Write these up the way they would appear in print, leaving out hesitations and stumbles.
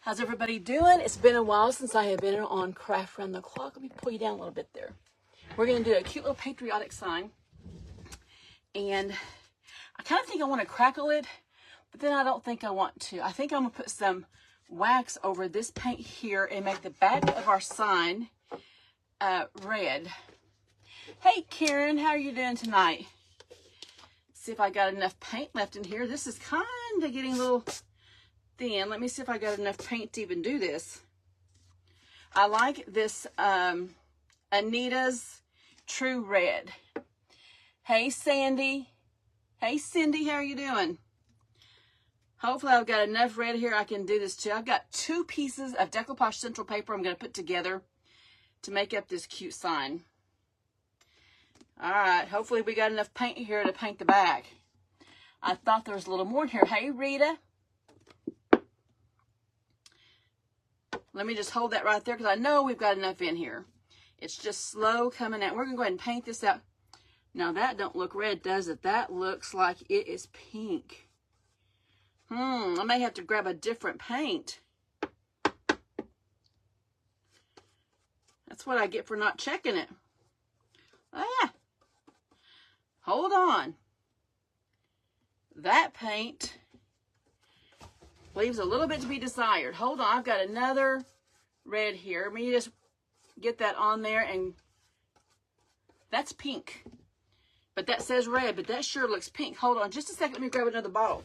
How's everybody doing? It's been a while since I have been on Craft Around the Clock. Let me pull you down a little bit there. We're going to do a cute little patriotic sign. And I kind of think I want to crackle it, but then I don't think I want to. I think I'm going to put some wax over this paint here and make the back of our sign red. Hey Karen, how are you doing tonight? See if I got enough paint left in here. This is kind of getting a little thin. Let me see if I got enough paint to even do this. I like this Anita's True Red. Hey Sandy. Hey Cindy, how are you doing? Hopefully I've got enough red here I can do this too. I've got 2 pieces of decoupage central paper I'm going to put together to make up this cute sign. Alright, hopefully we got enough paint here to paint the back. I thought there was a little more in here. Hey Rita. Let me just hold that right there because I know we've got enough in here. It's just slow coming out. We're going to go ahead and paint this out. Now that don't look red, does it? That looks like it is pink. I may have to grab a different paint. That's what I get for not checking it. Ah, hold on. That paint leaves a little bit to be desired. Hold on, I've got another red here. Let me just get that on there, and that's pink. But that says red, but that sure looks pink. Hold on just a second, let me grab another bottle.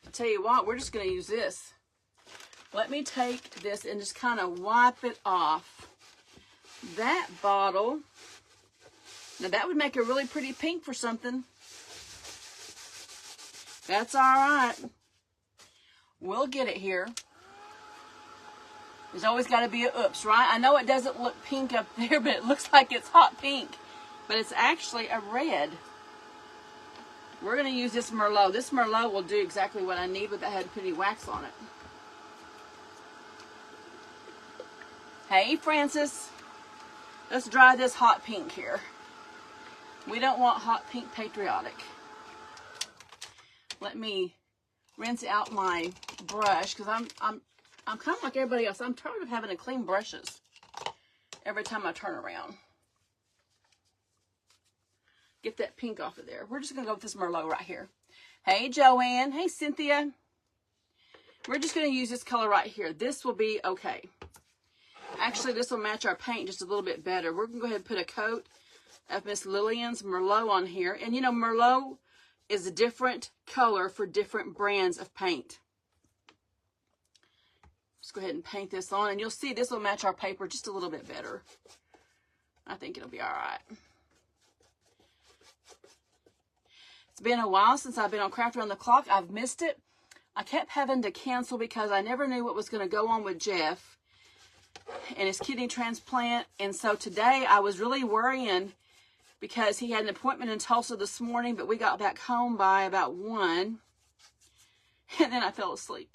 I'll tell you what, we're just going to use this. Let me take this and just kind of wipe it off. That bottle, now that would make a really pretty pink for something. That's all right. We'll get it here. There's always got to be a oops, right? I know it doesn't look pink up there, but it looks like it's hot pink. But it's actually a red. We're going to use this Merlot. This Merlot will do exactly what I need without having to put any wax on it. Hey, Francis. Let's dry this hot pink here. We don't want hot pink patriotic. Let me rinse out my brush because I'm kind of like everybody else. I'm tired of having to clean brushes every time I turn around. Get that pink off of there. We're just going to go with this Merlot right here. Hey, Joanne. Hey, Cynthia. We're just going to use this color right here. This will be okay. Actually, this will match our paint just a little bit better. We're going to go ahead and put a coat of Miss Lillian's Merlot on here. And you know, Merlot is a different color for different brands of paint. Just go ahead and paint this on, and you'll see this will match our paper just a little bit better. I think it'll be all right. It's been a while since I've been on Craft Around the Clock. I've missed it. I kept having to cancel because I never knew what was going to go on with Jeff and his kidney transplant. And so today I was really worrying because he had an appointment in Tulsa this morning, but we got back home by about 1, and then I fell asleep.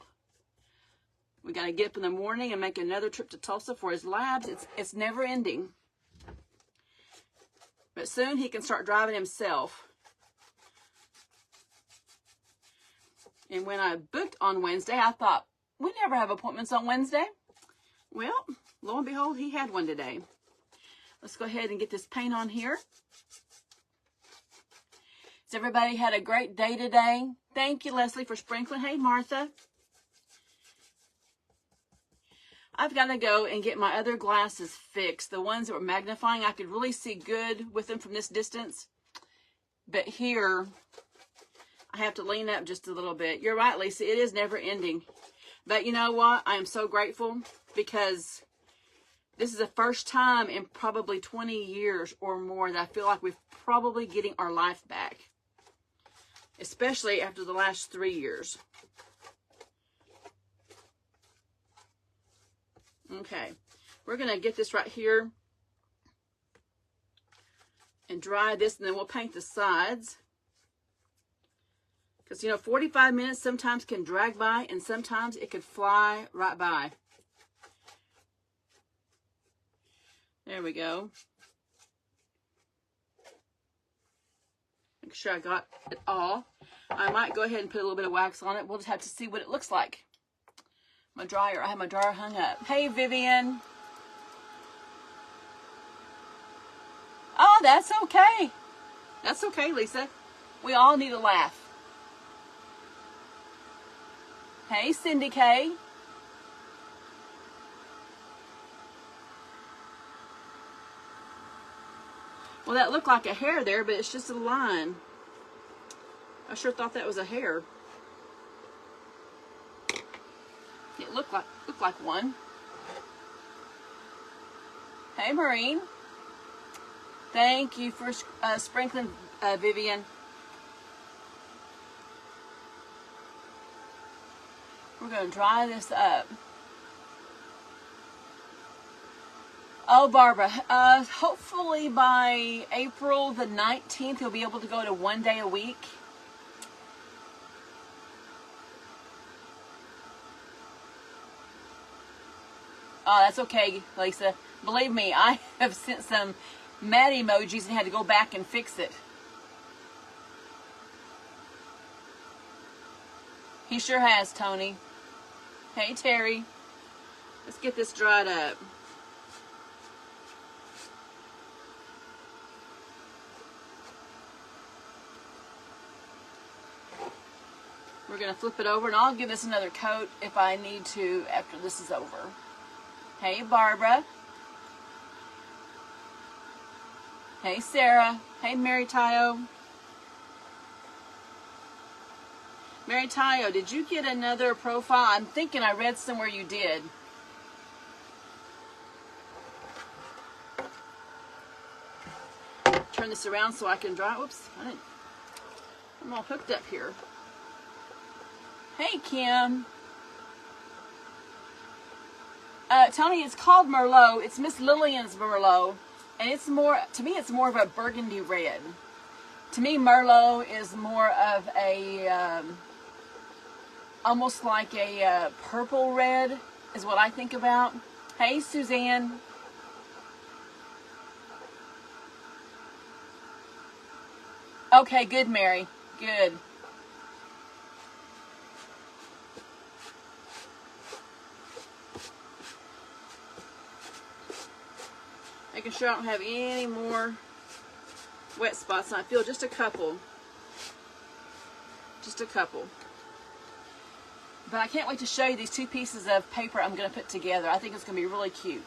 We got to get up in the morning and make another trip to Tulsa for his labs. It's never ending. But soon he can start driving himself. And when I booked on Wednesday, I thought, we never have appointments on Wednesday. Well, lo and behold, he had one today. Let's go ahead and get this paint on here. Has everybody had a great day today? Thank you, Leslie, for sprinkling. Hey, Martha. I've got to go and get my other glasses fixed. The ones that were magnifying, I could really see good with them from this distance. But here, I have to lean up just a little bit. You're right, Lisa. It is never ending. But you know what? I am so grateful because this is the first time in probably 20 years or more that I feel like we're probably getting our life back. Especially after the last 3 years. Okay, we're going to get this right here and dry this, and then we'll paint the sides. Because, you know, 45 minutes sometimes can drag by, and sometimes it could fly right by. There we go. Make sure I got it all. I might go ahead and put a little bit of wax on it. We'll just have to see what it looks like. My dryer, I have my dryer hung up. Hey, Vivian. Oh, that's okay. That's okay, Lisa. We all need a laugh. Hey, Cindy K. Well, that looked like a hair there, but it's just a line. I sure thought that was a hair. It looked like one. Hey, Maureen. Thank you for sprinkling, Vivian. We're going to dry this up. Oh, Barbara, hopefully by April the 19th, you'll be able to go to 1 day a week. Oh, that's okay, Lisa. Believe me, I have sent some mad emojis and had to go back and fix it. He sure has, Tony. Hey, Terry. Let's get this dried up. We're going to flip it over, and I'll give this another coat if I need to after this is over. Hey, Barbara. Hey, Sarah. Hey, Mary Tayo. Mary Tayo, did you get another profile? I'm thinking I read somewhere you did. Turn this around so I can dry. Whoops, I'm all hooked up here. Hey, Kim. Tony, it's called Merlot. It's Miss Lillian's Merlot. And it's more, to me, it's more of a burgundy red. To me, Merlot is more of a, almost like a purple red is what I think about. Hey, Suzanne. Okay, good, Mary. Good. Making sure I don't have any more wet spots. And I feel just a couple. Just a couple. But I can't wait to show you these two pieces of paper I'm going to put together. I think it's going to be really cute.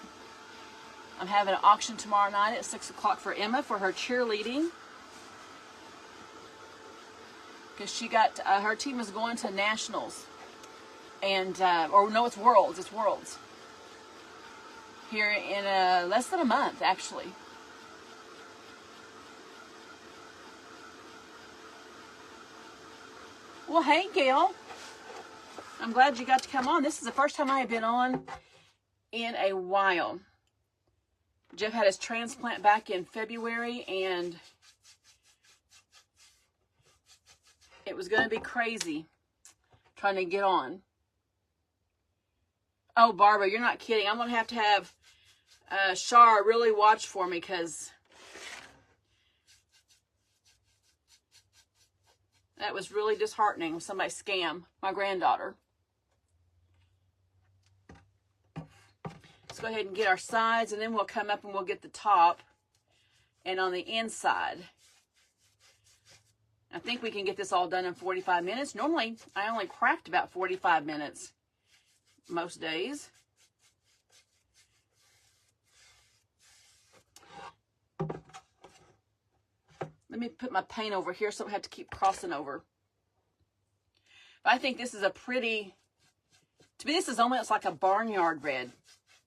I'm having an auction tomorrow night at 6 o'clock for Emma for her cheerleading. Because she got, her team is going to nationals. And, or no, it's worlds. It's worlds. Here in less than a month, actually. Well, hey, Gail. I'm glad you got to come on. This is the first time I have been on in a while. Jeff had his transplant back in February, and it was going to be crazy trying to get on. Oh, Barbara, you're not kidding. I'm going to have Shar really watch for me, because that was really disheartening when somebody scammed my granddaughter. Let's go ahead and get our sides, and then we'll come up and we'll get the top and on the inside. I think we can get this all done in 45 minutes. Normally, I only craft about 45 minutes most days. Let me put my paint over here so I don't have to keep crossing over. But I think this is a pretty, to me this is almost like a barnyard red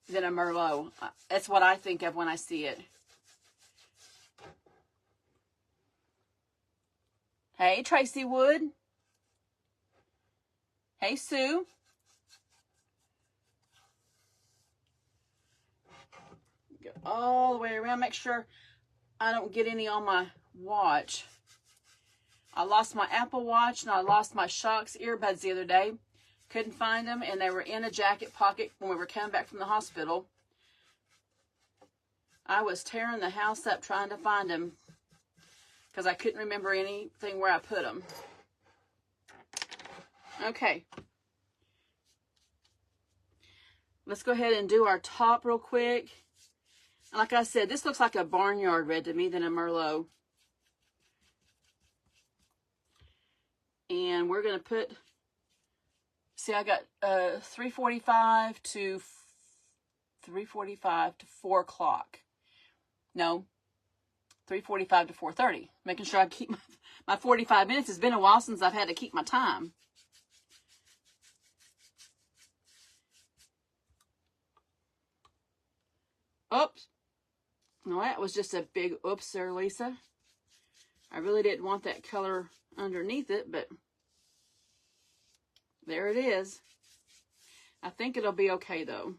than a Merlot. That's what I think of when I see it. Hey, Tracy Wood. Hey, Sue. Go all the way around. Make sure I don't get any on my watch. I lost my Apple Watch and I lost my Shocks earbuds the other day. Couldn't find them, and they were in a jacket pocket when we were coming back from the hospital. I was tearing the house up trying to find them. because I couldn't remember anything where I put them. Okay. Let's go ahead and do our top real quick. Like I said, this looks like a barnyard red to me than a Merlot. And we're going to put, see, I got 3:45 to 4 o'clock. No, 3:45 to 4:30. Making sure I keep my 45 minutes. It's been a while since I've had to keep my time. Oops. No, that was just a big oops there, Lisa. I really didn't want that color underneath it, but there it is. I think it'll be okay, though,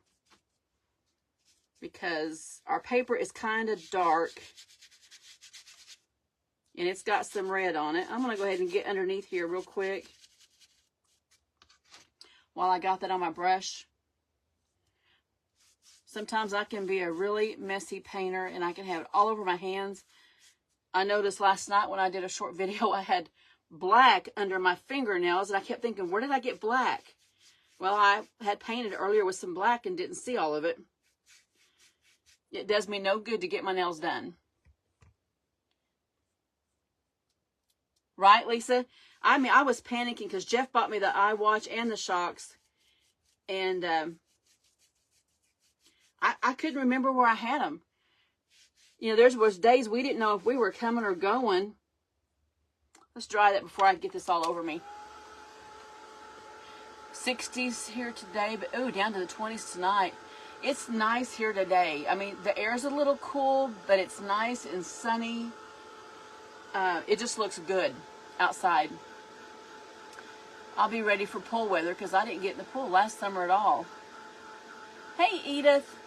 because our paper is kind of dark, and it's got some red on it. I'm going to go ahead and get underneath here real quick while I got that on my brush. Sometimes I can be a really messy painter, and I can have it all over my hands. I noticed last night when I did a short video, I had black under my fingernails, and I kept thinking, where did I get black? Well, I had painted earlier with some black and didn't see all of it. It does me no good to get my nails done. Right, Lisa? I mean, I was panicking because Jeff bought me the iWatch and the shocks, and I couldn't remember where I had them. You know, there was days we didn't know if we were coming or going. Let's dry that before I get this all over me. 60s here today, but oh, down to the 20s tonight. It's nice here today. I mean, the air's a little cool, but it's nice and sunny. It just looks good outside. I'll be ready for pool weather because I didn't get in the pool last summer at all. Hey, Edith.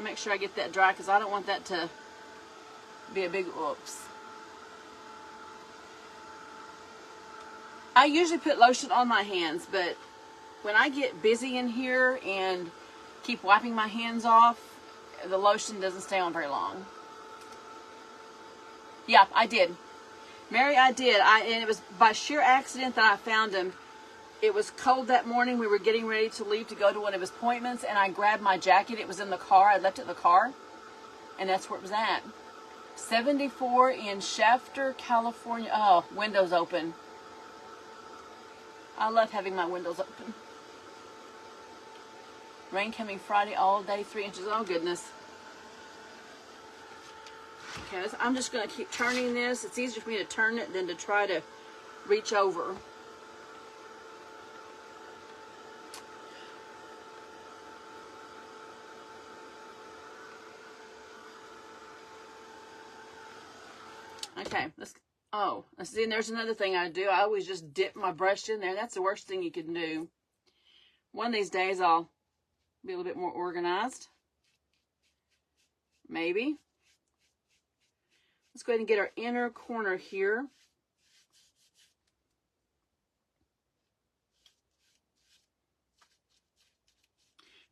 Make sure I get that dry because I don't want that to be a big oops. I usually put lotion on my hands, but when I get busy in here and keep wiping my hands off, the lotion doesn't stay on very long. Yeah, I did. Mary, I did. And it was by sheer accident that I found him. It was cold that morning. We were getting ready to leave to go to one of his appointments, and I grabbed my jacket. It was in the car. I left it in the car, and that's where it was at. 74 in Shafter, California. Oh, windows open. I love having my windows open. Rain coming Friday all day, 3 inches. Oh, goodness. Okay, I'm just going to keep turning this. It's easier for me to turn it than to try to reach over. Okay, let's see, and there's another thing I do. I always just dip my brush in there. That's the worst thing you can do. One of these days I'll be a little bit more organized. Maybe. Let's go ahead and get our inner corner here.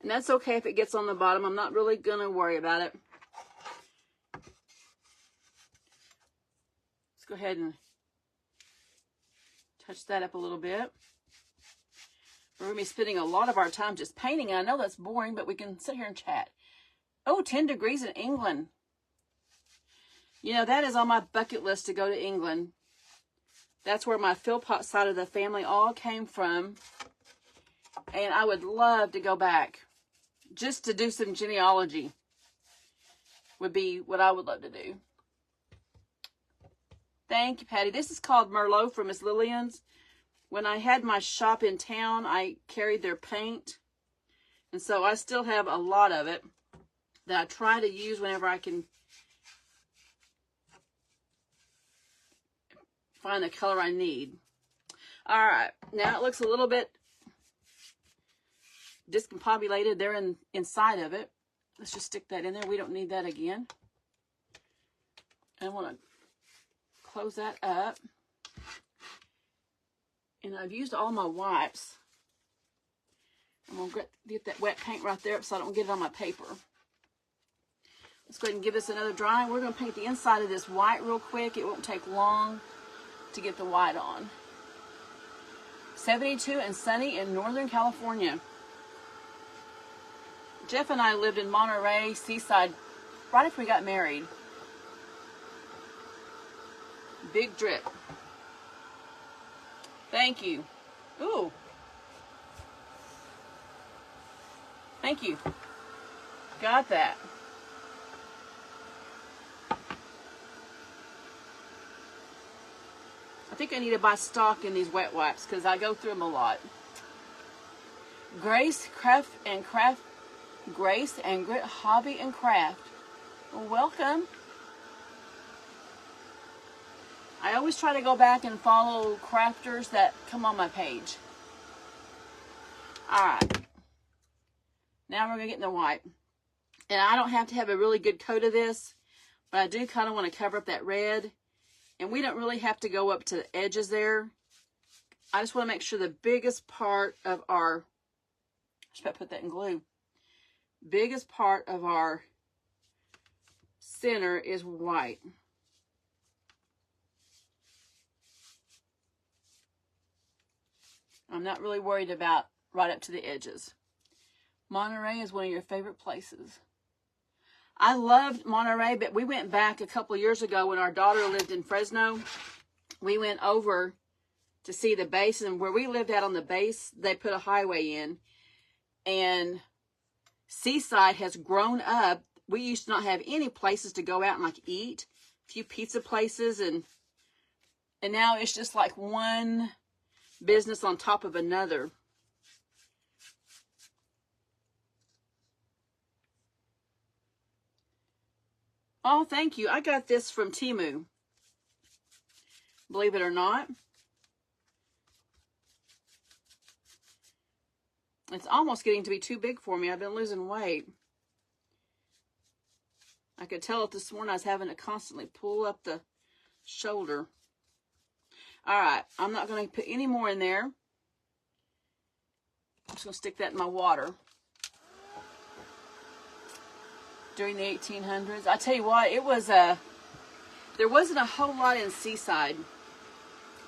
And that's okay if it gets on the bottom. I'm not really going to worry about it. Go ahead and touch that up a little bit. We're going to be spending a lot of our time just painting. And I know that's boring, but we can sit here and chat. Oh, 10 degrees in England. You know, that is on my bucket list to go to England. That's where my Philpott side of the family all came from. And I would love to go back. Just to do some genealogy would be what I would love to do. Thank you, Patty. This is called Merlot from Miss Lillian's. When I had my shop in town, I carried their paint. And so I still have a lot of it that I try to use whenever I can find the color I need. All right. Now it looks a little bit discombobulated there inside of it. Let's just stick that in there. We don't need that again. I want to close that up. And I've used all my wipes. I'm going to get that wet paint right there so I don't get it on my paper. Let's go ahead and give this another dry. We're going to paint the inside of this white real quick. It won't take long to get the white on. 72 and sunny in Northern California. Jeff and I lived in Monterey, Seaside, right after we got married. Big drip. Thank you. Ooh. Thank you. Got that. I think I need to buy stock in these wet wipes because I go through them a lot. Grace Grit Hobby and Craft. Well, welcome. I always try to go back and follow crafters that come on my page. Alright. Now we're going to get in the white. And I don't have to have a really good coat of this, but I do kind of want to cover up that red. And we don't really have to go up to the edges there. I just want to make sure the biggest part of our, I should put that in glue. Biggest part of our center is white. I'm not really worried about right up to the edges. Monterey is one of your favorite places. I loved Monterey, but we went back a couple of years ago when our daughter lived in Fresno. We went over to see the base, and where we lived out on the base, they put a highway in. And Seaside has grown up. We used to not have any places to go out and like eat. A few pizza places, and now it's just like one business on top of another. Oh, thank you. I got this from Temu. Believe it or not. It's almost getting to be too big for me. I've been losing weight. I could tell it this morning. I was having to constantly pull up the shoulder. All right. I'm not going to put any more in there. I'm just going to stick that in my water. During the 1800s. I tell you what, it was there wasn't a whole lot in Seaside.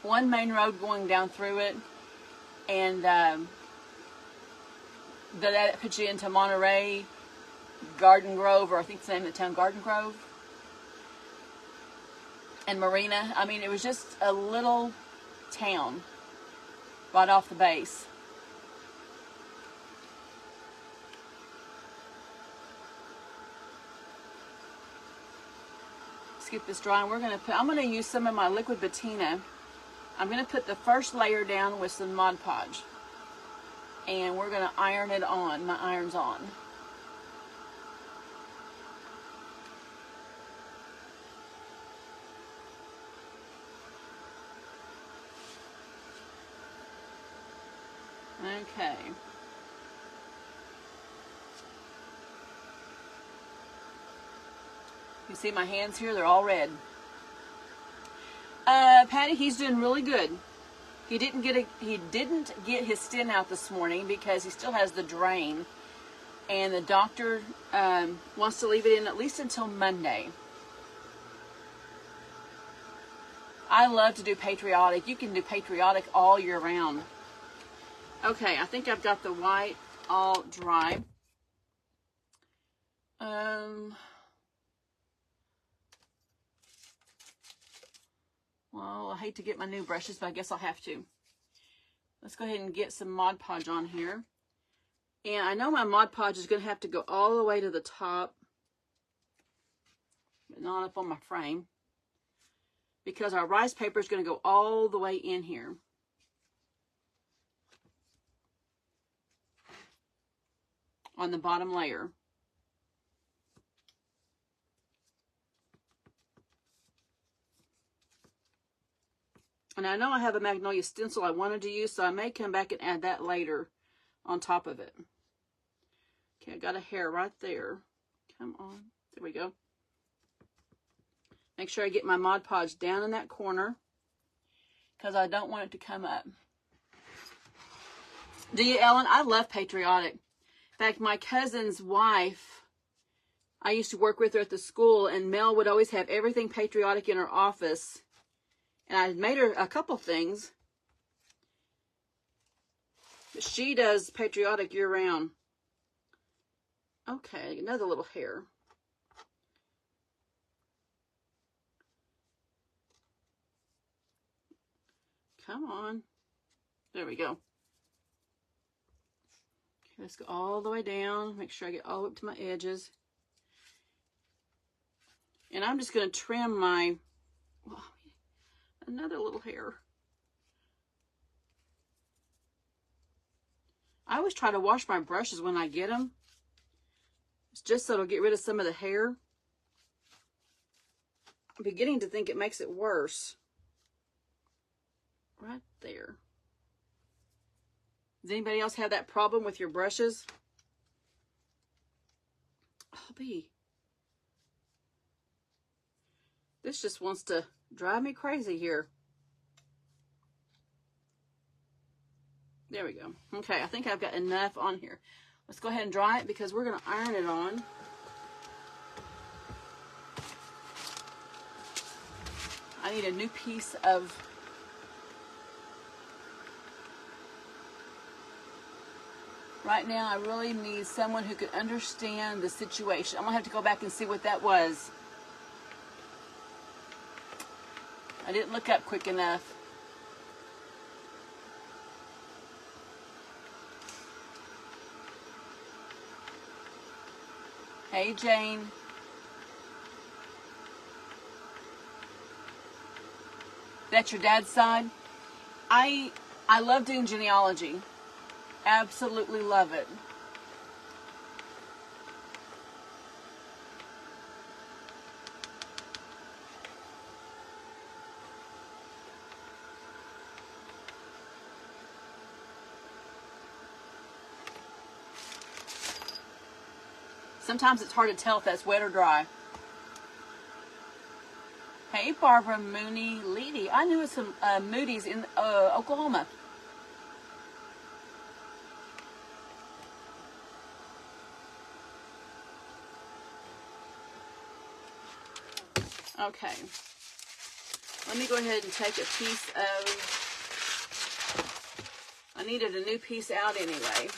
One main road going down through it, and that puts you into Monterey, Garden Grove, or I think it's the name of the town, Garden Grove, and Marina. I mean, it was just a little town right off the base. Get this dry, and I'm going to use some of my liquid patina. I'm going to put the first layer down with some Mod Podge, and we're going to iron it on. My iron's on. Okay. You see my hands here? They're all red. Patty, he's doing really good. He didn't get his stent out this morning because he still has the drain, and the doctor wants to leave it in at least until Monday. I love to do patriotic. You can do patriotic all year round. Okay, I think I've got the white all dry. Well, I hate to get my new brushes, but I guess I'll have to. Let's go ahead and get some Mod Podge on here. And I know my Mod Podge is going to have to go all the way to the top, but not up on my frame, because our rice paper is going to go all the way in here. On the bottom layer. And I know I have a magnolia stencil I wanted to use, so I may come back and add that later on top of it. Okay, I got a hair right there. Come on. There we go. Make sure I get my Mod Podge down in that corner, because I don't want it to come up. Do you, Ellen? I love patriotic. In fact, my cousin's wife, I used to work with her at the school, and Mel would always have everything patriotic in her office. And I made her a couple things. But she does patriotic year-round. Okay, another little hair. Come on. There we go. Okay, let's go all the way down. Make sure I get all up to my edges. And I'm just going to trim my, well, another little hair. I always try to wash my brushes when I get them. It's just so it'll get rid of some of the hair. I'm beginning to think it makes it worse. Right there. Does anybody else have that problem with your brushes? Oh, B. This just wants to drive me crazy here. There we go. Okay, I think I've got enough on here. Let's go ahead and dry it because we're going to iron it on. I need a new piece of right now. I really need someone who could understand the situation. I'm going to have to go back and see what that was. I didn't look up quick enough. Hey, Jane. That's your dad's side? I love doing genealogy. Absolutely love it. Sometimes it's hard to tell if that's wet or dry. Hey, Barbara Mooney Leedy. I knew some Moody's in Oklahoma. Okay. Let me go ahead and take a piece of... I needed a new piece out anyway.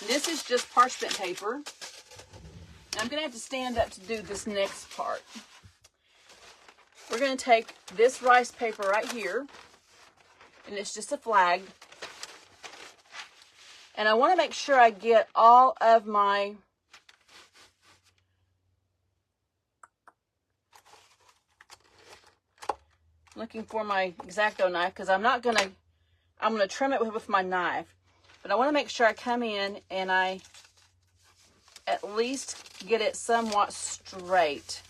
This is just parchment paper. I'm going to have to stand up to do this next part. We're going to take this rice paper right here, and it's just a flag. And I want to make sure I get all of my looking for my X-Acto knife because I'm going to trim it with my knife. But I want to make sure I come in and I at least get it somewhat straight.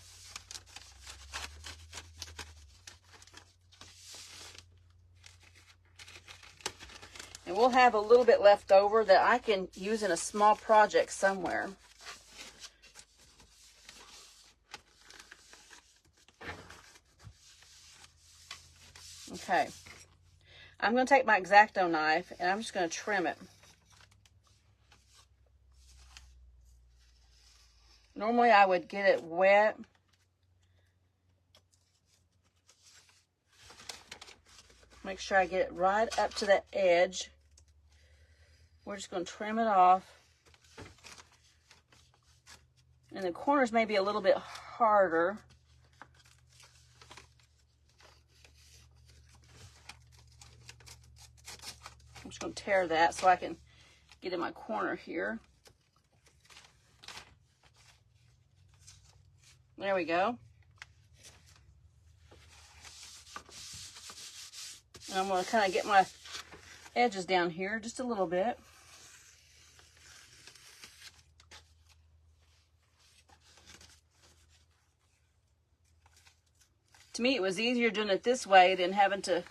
And we'll have a little bit left over that I can use in a small project somewhere. Okay. I'm going to take my X-Acto knife and I'm just going to trim it. Normally I would get it wet. Make sure I get it right up to the edge. We're just going to trim it off. And the corners may be a little bit harder. I'm just going to tear that so I can get in my corner here. There we go. And I'm going to kind of get my edges down here just a little bit. To me, it was easier doing it this way than having to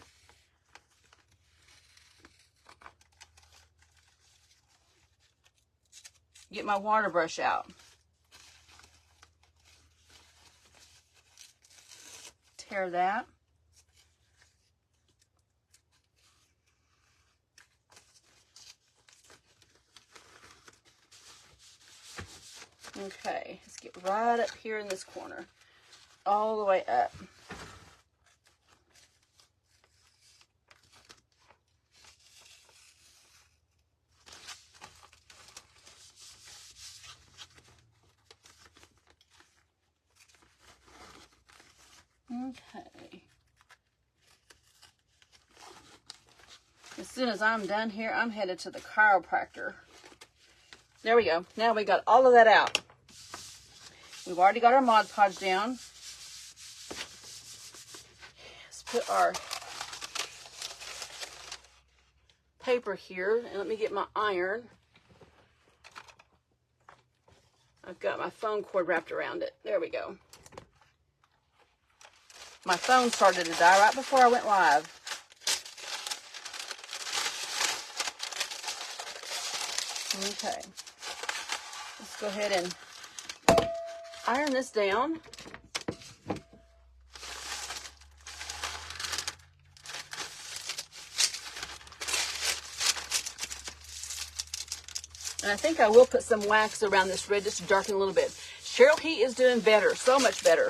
get my water brush out. Tear that. Okay, let's get right up here in this corner, all the way up. Okay. As soon as I'm done here, I'm headed to the chiropractor. There we go. Now we got all of that out. We've already got our Mod Podge down. Let's put our paper here, and let me get my iron. I've got my phone cord wrapped around it. There we go. My phone started to die right before I went live. Okay. Let's go ahead and iron this down. And I think I will put some wax around this red just to darken a little bit. Cheryl Heat is doing better, so much better.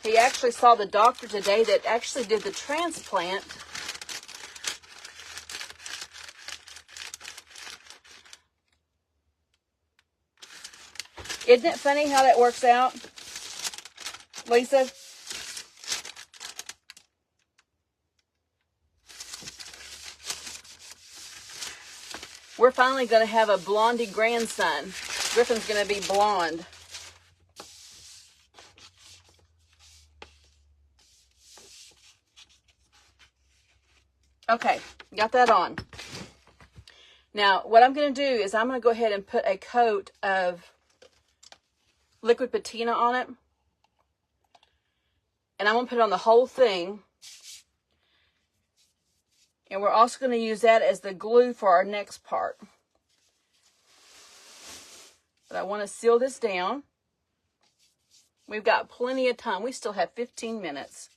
He actually saw the doctor today that actually did the transplant. Isn't it funny how that works out, Lisa? We're finally going to have a blondie grandson. Griffin's going to be blonde. Okay, got that on. Now, what I'm going to do is I'm going to go ahead and put a coat of liquid patina on it. And I'm going to put it on the whole thing. And we're also going to use that as the glue for our next part. But I want to seal this down. We've got plenty of time. We still have 15 minutes.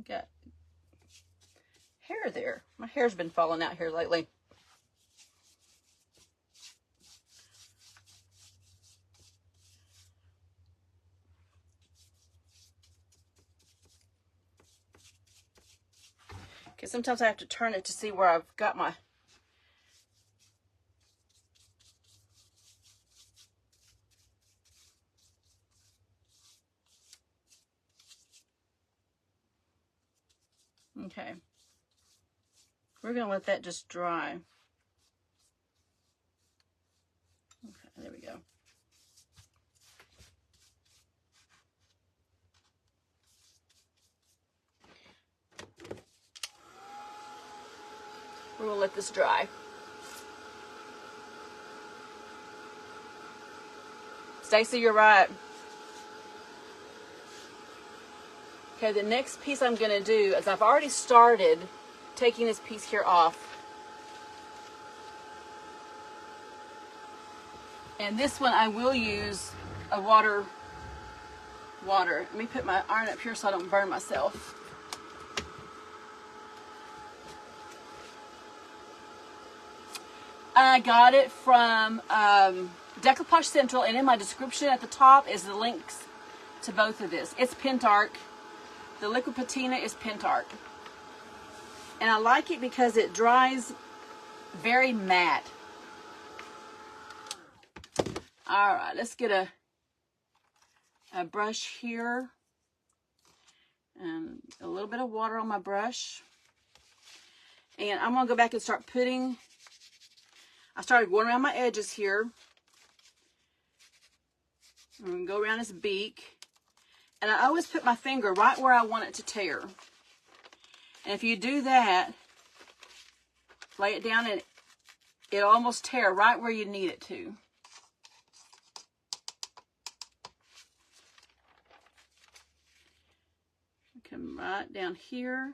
Got hair there. My hair's been falling out here lately. Okay, sometimes I have to turn it to see where I've got my... Okay. We're going to let that just dry. Okay, there we go. We're going to let this dry. Stacy, you're right. Okay, the next piece I'm going to do is I've already started taking this piece here off. And this one I will use a water. Let me put my iron up here so I don't burn myself. I got it from Decoupage Central, and in my description at the top is the links to both of this. It's Pentark. The liquid patina is Pentark. And I like it because it dries very matte. All right, let's get a brush here. And a little bit of water on my brush. And I'm going to go back and start putting... I started going around my edges here. I'm going to go around his beak. And I always put my finger right where I want it to tear. And if you do that, lay it down and it'll almost tear right where you need it to. Come right down here.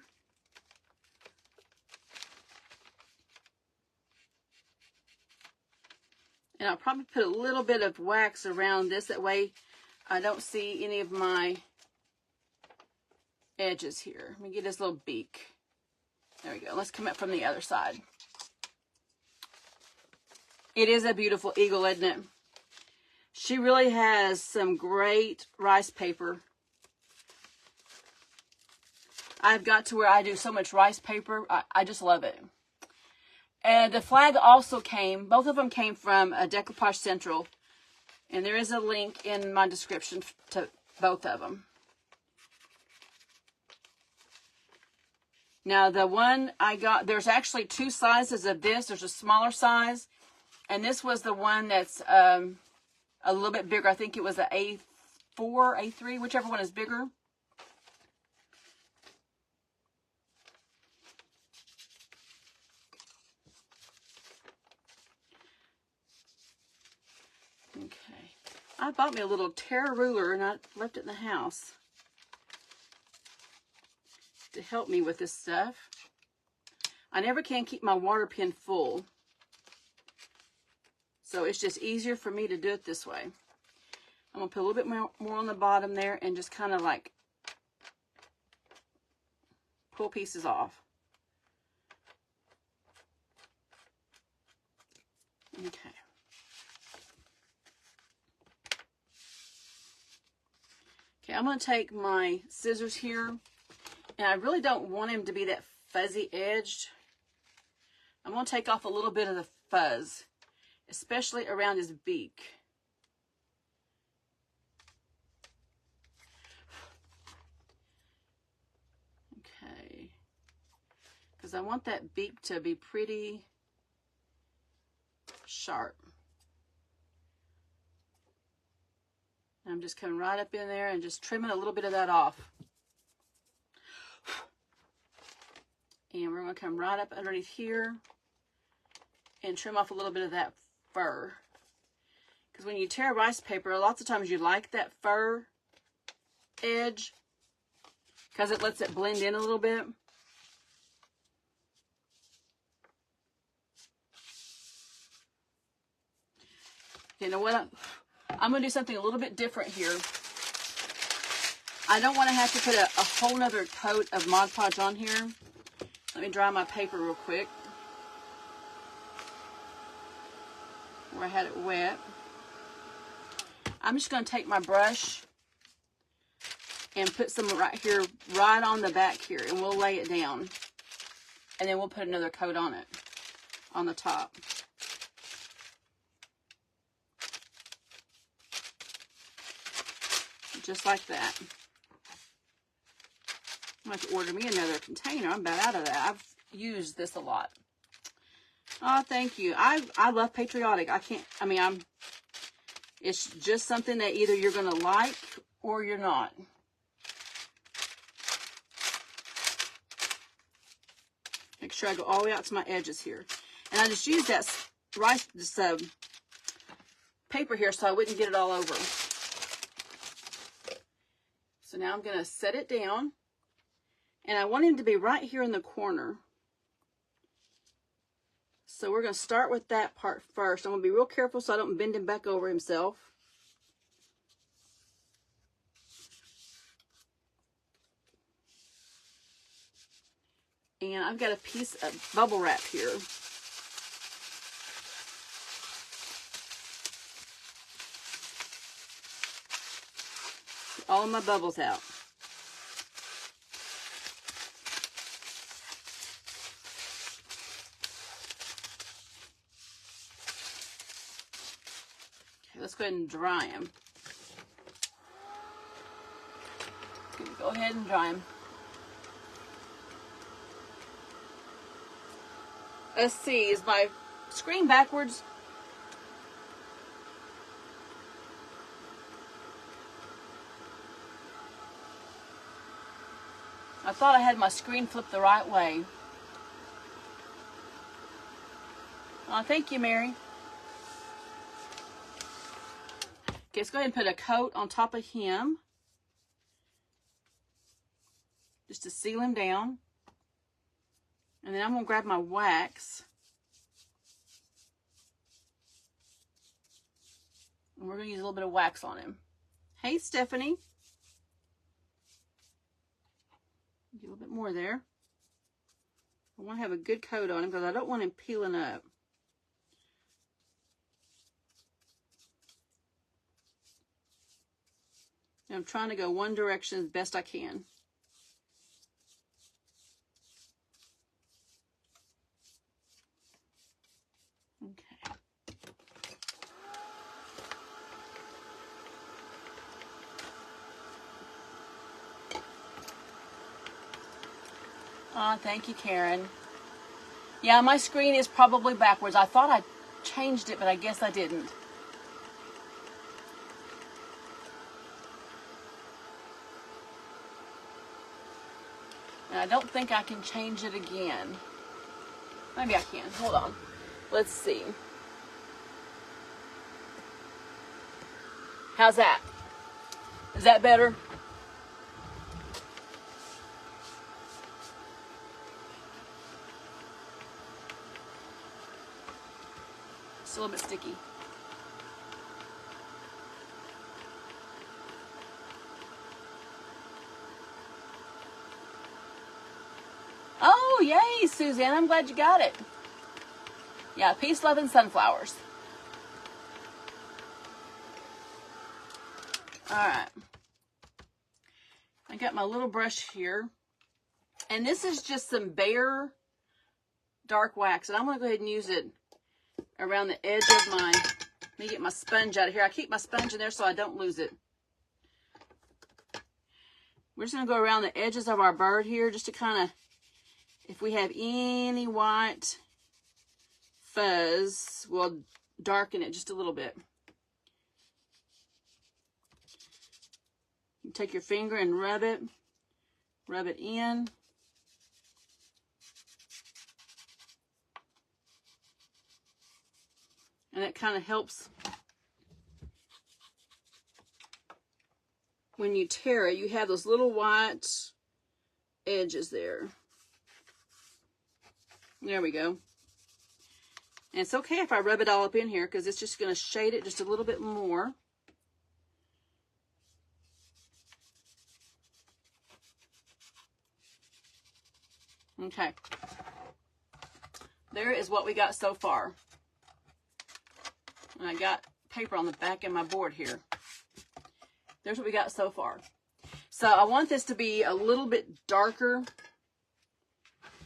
And I'll probably put a little bit of wax around this. That way I don't see any of my edges here. Let me get this little beak. There we go. Let's come up from the other side. It is a beautiful eagle, isn't it? She really has some great rice paper. I've got to where I do so much rice paper. I just love it. And the flag also came, both of them came from Decoupage Central. And there is a link in my description to both of them. Now, the one I got, there's actually two sizes of this. There's a smaller size. And this was the one that's a little bit bigger. I think it was a A4, A3, whichever one is bigger. Okay. I bought me a little tear ruler and I left it in the house to help me with this stuff. I never can keep my water pen full. So it's just easier for me to do it this way. I'm going to put a little bit more on the bottom there and just kind of like pull pieces off. Okay. Okay, I'm going to take my scissors here, and I really don't want him to be that fuzzy edged. I'm going to take off a little bit of the fuzz, especially around his beak. Okay, because I want that beak to be pretty sharp. I'm just coming right up in there and just trimming a little bit of that off. And we're going to come right up underneath here and trim off a little bit of that fur. Because when you tear rice paper, lots of times you like that fur edge because it lets it blend in a little bit. You know what? I'm going to do something a little bit different here. I don't want to have to put a whole nother coat of Mod Podge on here. Let me dry my paper real quick where I had it wet. I'm just going to take my brush and put some right here, right on the back here, and we'll lay it down. And then we'll put another coat on it, on the top. Just like that. I'm going to have to order me another container. I'm about out of that. I've used this a lot. Oh, thank you. I love Patriotic. It's just something that either you're going to like or you're not. Make sure I go all the way out to my edges here. And I just used that paper here so I wouldn't get it all over. So now I'm going to set it down. And I want him to be right here in the corner. So we're going to start with that part first. I'm going to be real careful so I don't bend him back over himself. And I've got a piece of bubble wrap here. Get all of my bubbles out. Let's go ahead and dry them. Go ahead and dry them. Let's see, is my screen backwards? I thought I had my screen flipped the right way. Oh, thank you, Mary. Okay, let's go ahead and put a coat on top of him. Just to seal him down. And then I'm going to grab my wax. we're going to use a little bit of wax on him. Hey, Stephanie. Get a little bit more there. I want to have a good coat on him because I don't want him peeling up. And I'm trying to go one direction as best I can. Okay. Oh, thank you, Karen. Yeah, my screen is probably backwards. I thought I changed it, but I guess I didn't. And I don't think I can change it again. Maybe I can. Hold on. Let's see. How's that? Is that better? It's a little bit sticky. Oh, yay, Suzanne. I'm glad you got it. Yeah, peace, love, and sunflowers. All right. I got my little brush here. And this is just some bare dark wax. And I'm going to go ahead and use it around the edge of my... Let me get my sponge out of here. I keep my sponge in there so I don't lose it. We're just going to go around the edges of our bird here just to kind of... If we have any white fuzz, we'll darken it just a little bit. You take your finger and rub it in. And it kind of helps when you tear it, you have those little white edges there. There we go. And it's okay if I rub it all up in here because it's just going to shade it just a little bit more. Okay. There is what we got so far. And I got paper on the back of my board here. There's what we got so far. So I want this to be a little bit darker.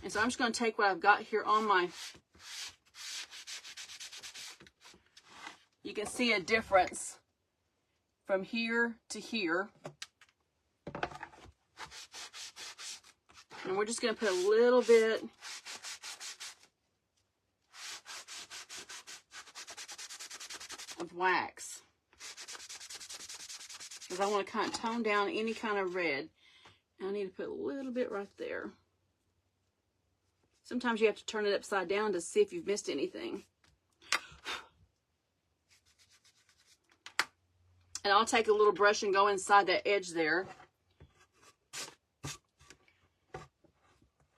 And so I'm just going to take what I've got here on my... You can see a difference from here to here. And we're just going to put a little bit of wax. Because I want to kind of tone down any kind of red. And I need to put a little bit right there. Sometimes you have to turn it upside down to see if you've missed anything. And I'll take a little brush and go inside that edge there.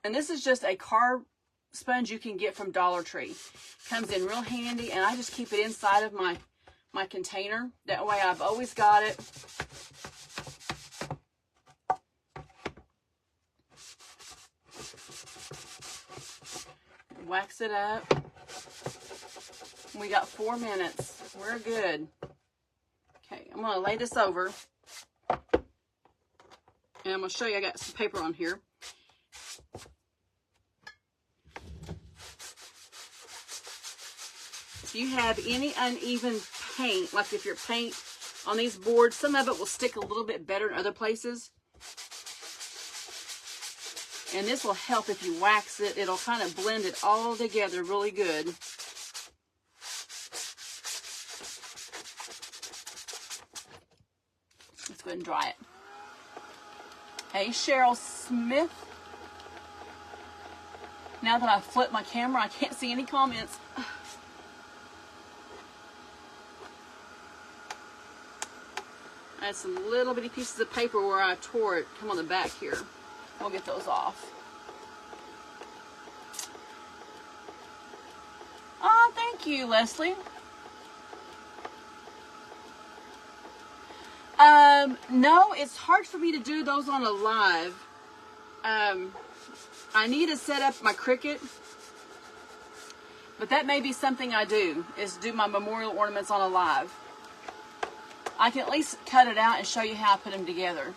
And this is just a carb sponge you can get from Dollar Tree. Comes in real handy, and I just keep it inside of my container. That way I've always got it. Wax it up. We got 4 minutes. We're good. Okay, I'm going to lay this over. And I'm going to show you, I got some paper on here. If you have any uneven paint, like if your paint on these boards, some of it will stick a little bit better in other places. And this will help if you wax it. It'll kind of blend it all together really good. Let's go ahead and dry it. Hey, Cheryl Smith. Now that I've flipped my camera, I can't see any comments. I had some little bitty pieces of paper where I tore it. Come on the back here. We'll get those off. Oh, thank you, Leslie. No, it's hard for me to do those on a live. I need to set up my Cricut, but that may be something I do, is do my memorial ornaments on a live. I can at least cut it out and show you how I put them together.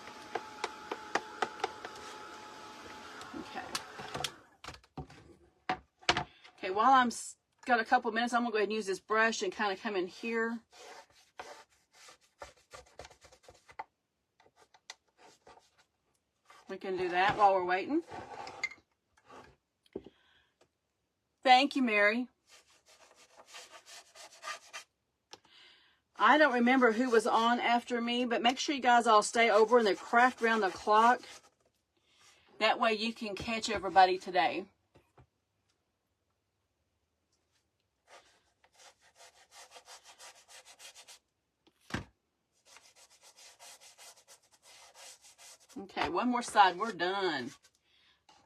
Okay, while I'm got a couple minutes, I'm gonna go ahead and use this brush and kind of come in here. We can do that while we're waiting. Thank you, Mary. I don't remember who was on after me, but make sure you guys all stay over in the craft round the clock. That way you can catch everybody today. Okay, one more side. We're done.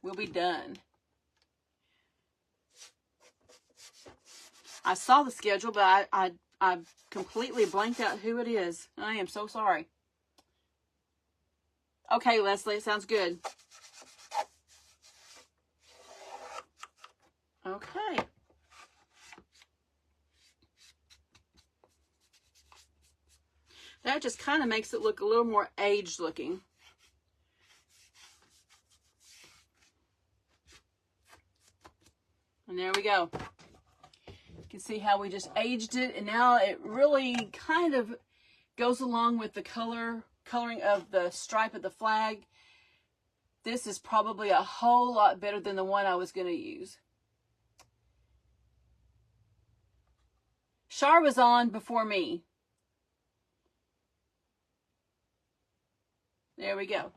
We'll be done. I saw the schedule, but I completely blanked out who it is. I am so sorry. Okay, Leslie, it sounds good. Okay. That just kind of makes it look a little more aged looking. And there we go. You can see how we just aged it, and now it really kind of goes along with the coloring of the stripe of the flag. This is probably a whole lot better than the one I was going to use. Shar was on before me. There we go.